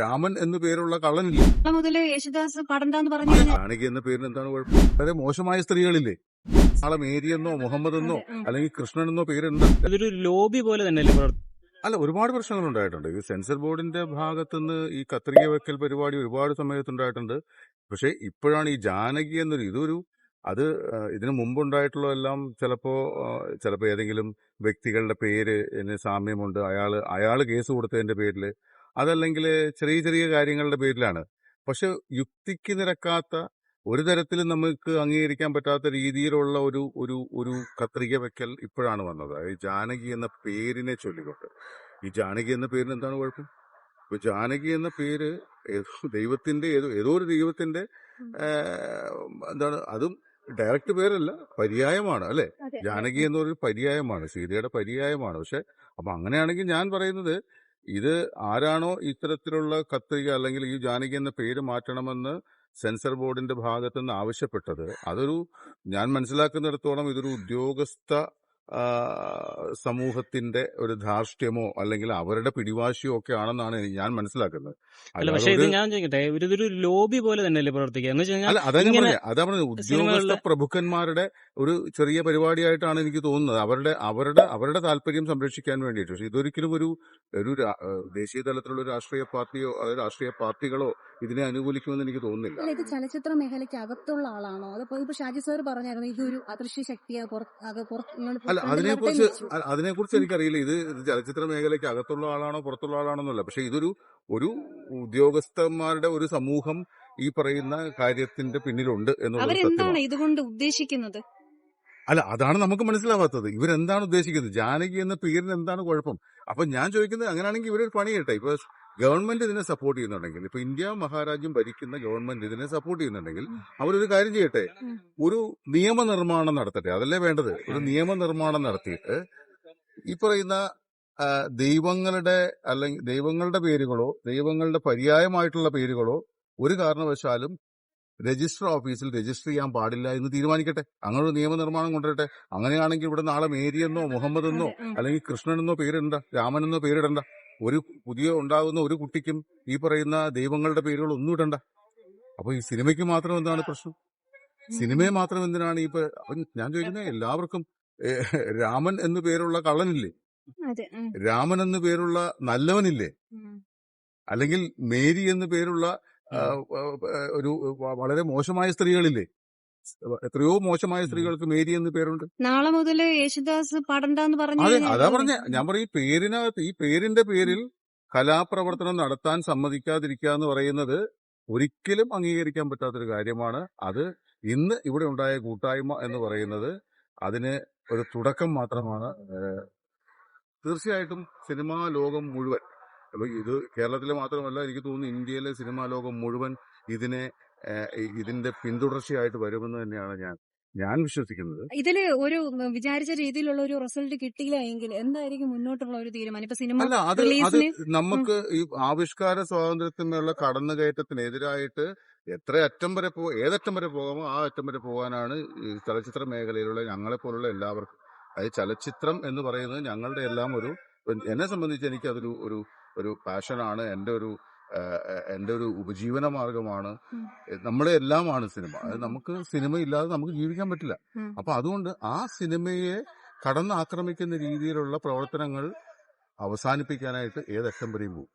രാമൻ എന്നു പേരുള്ള കള്ളനില്ലേ? മുതല് യേശുദാസ് പാടണ്ടെന്ന് പറഞ്ഞു. ജാനകി എന്ന പേരിന് എന്താണ് കുഴപ്പം? വളരെ മോശമായ സ്ത്രീകളില്ലേ? നാളെ മേരി എന്നോ മുഹമ്മദ് എന്നോ അല്ലെങ്കിൽ കൃഷ്ണൻ എന്നോ പേരുണ്ട്. അതൊരു ലോബി പോലെ തന്നെയല്ലേ അല്ല, ഒരുപാട് പ്രശ്നങ്ങൾ ഉണ്ടായിട്ടുണ്ട്. ഈ സെൻസർ ബോർഡിന്റെ ഭാഗത്തുനിന്ന് ഈ കത്രിക വെക്കൽ പരിപാടി ഒരുപാട് സമയത്തുണ്ടായിട്ടുണ്ട്. പക്ഷെ ഇപ്പോഴാണ് ഈ ജാനകി എന്നൊരു അത് ഇതിനു മുമ്പുണ്ടായിട്ടുള്ളതെല്ലാം ചിലപ്പോ ഏതെങ്കിലും വ്യക്തികളുടെ പേര് സാമ്യമുണ്ട്, അയാള് കേസ് കൊടുത്തതിന്റെ പേരില്, അതല്ലെങ്കിൽ ചെറിയ ചെറിയ കാര്യങ്ങളുടെ പേരിലാണ്. പക്ഷെ യുക്തിക്ക് നിരക്കാത്ത, ഒരു തരത്തിലും നമുക്ക് അംഗീകരിക്കാൻ പറ്റാത്ത രീതിയിലുള്ള ഒരു ഒരു ഒരു കത്രിക വെക്കൽ ഇപ്പോഴാണ് വന്നത്. ഈ ജാനകി എന്ന പേരിനെ ചൊല്ലിക്കൊണ്ട്. ഈ ജാനകി എന്ന പേരിന് എന്താണ് കുഴപ്പം? ഇപ്പൊ ജാനകി എന്ന പേര് ദൈവത്തിന്റെ ഏതോ ഒരു ദൈവത്തിന്റെ എന്താണ്, അതും ഡയറക്റ്റ് പേരല്ല, പര്യായമാണ് അല്ലെ? ജാനകി എന്നൊരു പര്യായമാണ്, സീതയുടെ പര്യായമാണ്. പക്ഷെ അപ്പൊ അങ്ങനെയാണെങ്കിൽ ഞാൻ പറയുന്നത്, ഇത് ആരാണോ ഇത്തരത്തിലുള്ള കത്രിക അല്ലെങ്കിൽ ഈ ജാനകി എന്ന പേര് മാറ്റണമെന്ന് സെൻസർ ബോർഡിന്റെ ഭാഗത്തുനിന്ന് ആവശ്യപ്പെട്ടത്, ഞാൻ മനസ്സിലാക്കുന്നിടത്തോളം ഇതൊരു ഉദ്യോഗസ്ഥ സമൂഹത്തിന്റെ ഒരു ധാർഷ്ട്യമോ അല്ലെങ്കിൽ അവരുടെ പിടിവാശിയോ ഒക്കെ ആണെന്നാണ് ഞാൻ മനസ്സിലാക്കുന്നത്. അല്ല, പക്ഷേ ഇത് ഞാൻ ചോദിക്കട്ടെ, ഇതൊരു ലോബി പോലെ തന്നെയല്ലേ പ്രവർത്തിക്കുക? അല്ല, അതാ പറഞ്ഞത് ഉദ്യോഗസ്ഥ പ്രഭുക്കന്മാരുടെ ഒരു ചെറിയ പരിപാടിയായിട്ടാണ് എനിക്ക് തോന്നുന്നത്, അവരുടെ താല്പര്യം സംരക്ഷിക്കാൻ വേണ്ടിയിട്ട്. പക്ഷെ ഇതൊരിക്കലും ഒരു ദേശീയ തലത്തിലുള്ള രാഷ്ട്രീയ പാർട്ടിയോ രാഷ്ട്രീയ പാർട്ടികളോ ഇതിനെ അനുകൂലിക്കുമെന്ന് എനിക്ക് തോന്നുന്നില്ല. ഇത് ചലച്ചിത്ര മേഖലയ്ക്ക് അകത്തുള്ള ആളാണോ? അതിപ്പോ ഷാജി സാർ പറഞ്ഞായിരുന്നു ഇതൊരു അദൃശ്യ ശക്തിയാ. അല്ല, അതിനെക്കുറിച്ച് എനിക്കറിയില്ല. ഇത് ചലച്ചിത്ര മേഖലയ്ക്ക് അകത്തുള്ള ആളാണോ പുറത്തുള്ള ആളാണോ എന്നല്ല. പക്ഷെ ഇതൊരു ഉദ്യോഗസ്ഥന്മാരുടെ ഒരു സമൂഹം ഈ പറയുന്ന കാര്യത്തിന്റെ പിന്നിലുണ്ട് എന്നുള്ളത് സത്യമാണ്. ഇതുകൊണ്ട് ഉദ്ദേശിക്കുന്നത് അല്ല, അതാണ് നമുക്ക് മനസ്സിലാവാത്തത്. ഇവരെന്താണ് ഉദ്ദേശിക്കുന്നത്? ജാനകി എന്ന പേരിന് എന്താണ് കുഴപ്പം? അപ്പൊ ഞാൻ ചോദിക്കുന്നത്, അങ്ങനെയാണെങ്കിൽ ഇവരൊരു പണി കേട്ടെ. ഇപ്പൊ ഗവൺമെന്റ് ഇതിനെ സപ്പോർട്ട് ചെയ്യുന്നുണ്ടെങ്കിൽ, ഇപ്പൊ ഇന്ത്യ മഹാരാജ്യം ഭരിക്കുന്ന ഗവൺമെന്റ് ഇതിനെ സപ്പോർട്ട് ചെയ്യുന്നുണ്ടെങ്കിൽ, അവരൊരു കാര്യം ചെയ്യട്ടെ, ഒരു നിയമനിർമ്മാണം നടത്തട്ടെ. അതല്ലേ വേണ്ടത്? ഒരു നിയമനിർമ്മാണം നടത്തിയിട്ട് ഈ പറയുന്ന ദൈവങ്ങളുടെ പേരുകളോ ദൈവങ്ങളുടെ പര്യായമായിട്ടുള്ള പേരുകളോ ഒരു കാരണവശാലും രജിസ്റ്റർ ഓഫീസിൽ രജിസ്റ്റർ ചെയ്യാൻ പാടില്ല എന്ന് തീരുമാനിക്കട്ടെ. അങ്ങനെ ഒരു നിയമനിർമ്മാണം കൊണ്ടുവരട്ടെ. അങ്ങനെയാണെങ്കിൽ ഇവിടെ നാളെ മേരി എന്നോ മുഹമ്മദ് എന്നോ അല്ലെങ്കിൽ കൃഷ്ണൻ എന്നോ പേരിടണ്ട, രാമൻ എന്നോ പേരിടണ്ട. ഒരു പുതിയ ഉണ്ടാകുന്ന ഒരു കുട്ടിക്കും ഈ പറയുന്ന ദൈവങ്ങളുടെ പേരുകൾ ഒന്നും ഇടണ്ട. അപ്പൊ ഈ സിനിമയ്ക്ക് മാത്രം എന്താണ് പ്രശ്നം? സിനിമയെ മാത്രം എന്തിനാണ് ഞാൻ ചോദിക്കുന്നത്, എല്ലാവർക്കും രാമൻ എന്നു പേരുള്ള കള്ളനില്ലേ? രാമൻ എന്നു പേരുള്ള നല്ലവനില്ലേ? അല്ലെങ്കിൽ മേരി എന്നു പേരുള്ള ഒരു വളരെ മോശമായ സ്ത്രീകളില്ലേ? എത്രയോ മോശമായ സ്ത്രീകൾക്ക് മേരി എന്ന് പേരുണ്ട്. നാളെ മുതല് യേശുദാസ് പാടണ്ടെന്ന് പറഞ്ഞു. അതാ പറഞ്ഞ ഞാൻ പറയും, ഈ പേരിന്റെ പേരിൽ കലാപ്രവർത്തനം നടത്താൻ സമ്മതിക്കാതിരിക്കുക എന്ന് പറയുന്നത് ഒരിക്കലും അംഗീകരിക്കാൻ പറ്റാത്തൊരു കാര്യമാണ്. അത് ഇന്ന് ഇവിടെ ഉണ്ടായ കൂട്ടായ്മ എന്ന് പറയുന്നത് അതിന് ഒരു തുടക്കം മാത്രമാണ്. തീർച്ചയായിട്ടും സിനിമാ ലോകം മുഴുവൻ, ഇത് കേരളത്തിലെ മാത്രമല്ല, എനിക്ക് തോന്നുന്നു ഇന്ത്യയിലെ സിനിമാ ലോകം മുഴുവൻ ഇതിന്റെ പിന്തുടർച്ചയായിട്ട് വരുമെന്ന് തന്നെയാണ് ഞാൻ വിശ്വസിക്കുന്നത്. ഇതില് ഒരു വിചാരിച്ച രീതിയിലുള്ള ഒരു റിസൾട്ട് കിട്ടിയില്ല എങ്കിൽ എന്തായിരിക്കും മുന്നോട്ടുള്ള ഒരു തീരുമാനം? ഇപ്പൊ സിനിമ അത് നമുക്ക് ഈ ആവിഷ്കാര സ്വാതന്ത്ര്യത്തിനുള്ള കടന്നുകയറ്റത്തിനെതിരായിട്ട് ഏതറ്റം വരെ പോകാമോ ആ അറ്റം വരെ പോകാനാണ് ഈ ചലച്ചിത്ര മേഖലയിലുള്ള ഞങ്ങളെപ്പോലുള്ള എല്ലാവർക്കും. അതായത് ചലച്ചിത്രം എന്ന് പറയുന്നത് ഞങ്ങളുടെ എല്ലാം എന്നെ സംബന്ധിച്ച് എനിക്ക് അതൊരു ഒരു പാഷനാണ്, എൻ്റെ ഒരു ഉപജീവന മാർഗമാണ്, നമ്മുടെ എല്ലാമാണ് സിനിമ. അത് നമുക്ക് സിനിമ ഇല്ലാതെ നമുക്ക് ജീവിക്കാൻ പറ്റില്ല. അപ്പൊ അതുകൊണ്ട് ആ സിനിമയെ കടന്നാക്രമിക്കുന്ന രീതിയിലുള്ള പ്രവർത്തനങ്ങൾ അവസാനിപ്പിക്കാനായിട്ട് ഏതറ്റം വരെയും പോകും.